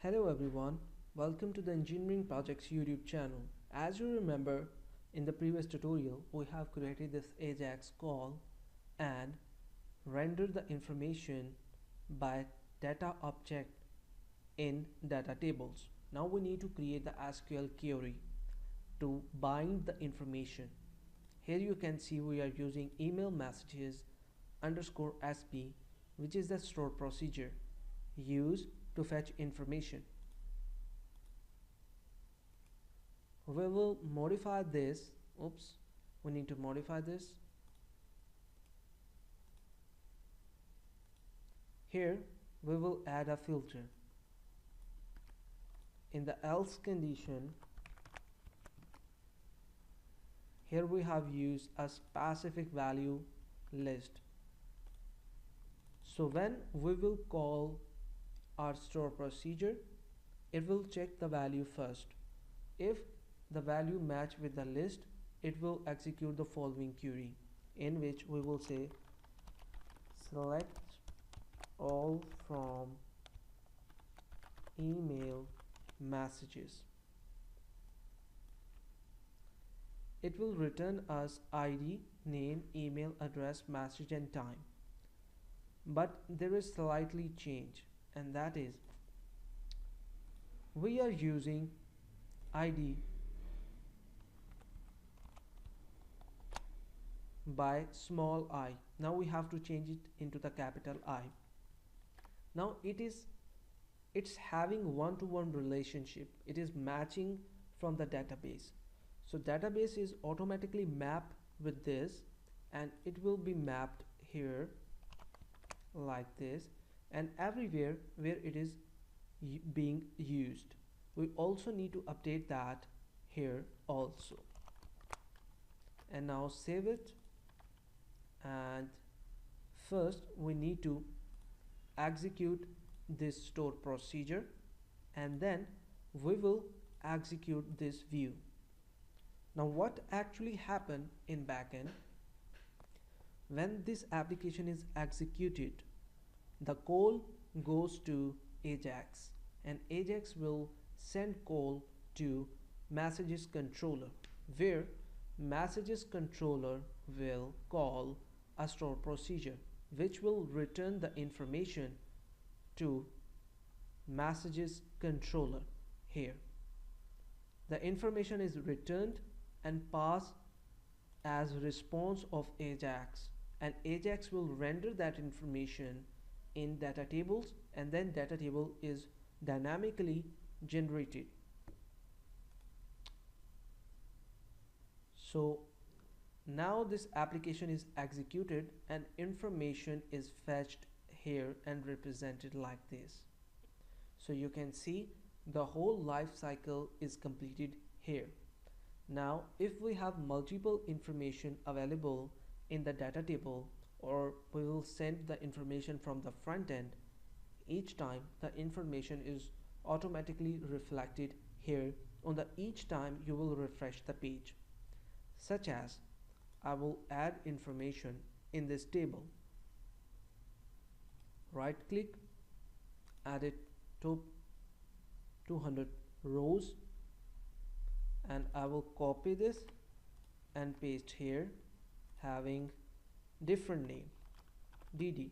Hello everyone, welcome to the Engineering Projects YouTube channel. As you remember, in the previous tutorial, we have created this AJAX call and rendered the information by data object in DataTables. Now we need to create the SQL query to bind the information. Here you can see we are using email messages underscore ASP, which is the store procedure used to fetch information. We will modify this. We need to modify this. Here we will add a filter. In the else condition, here we have used a specific value list. So when we will call our store procedure, it will check the value first. If the value match with the list, it will execute the following query, in which we will say select all from email messages. It will return us ID, name, email, address, message and time. But there is slightly change, and that is we are using ID by small I. Now we have to change it into the capital I. Now it's having one-to-one relationship. It is matching from the database. So database is automatically mapped with this, and it will be mapped here like this, and everywhere where it is being used. We also need to update that here also. And now save it, and first we need to execute this store procedure, and then we will execute this view. Now what actually happened in backend? When this application is executed, the call goes to AJAX, and AJAX will send call to messages controller, where messages controller will call a store procedure, which will return the information to messages controller. Here the information is returned and passed as response of AJAX, and AJAX will render that information in DataTables, and then DataTable is dynamically generated. So now this application is executed and information is fetched here and represented like this. So you can see the whole life cycle is completed here. Now if we have multiple information available in the data table, or we will send the information from the front end, each time the information is automatically reflected here. On the each time you will refresh the page, such as I will add information in this table. Right click, add it to 200 rows, and I will copy this and paste here, having different name DD,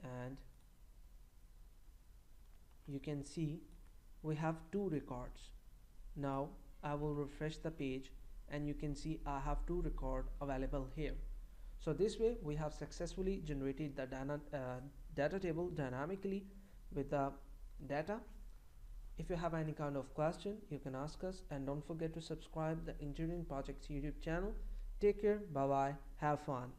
and you can see we have two records. Now I will refresh the page, and you can see I have two records available here. So this way we have successfully generated the data table dynamically with the data. If you have any kind of question, you can ask us, and don't forget to subscribe the Engineering Projects YouTube channel. Take care, bye bye, have fun.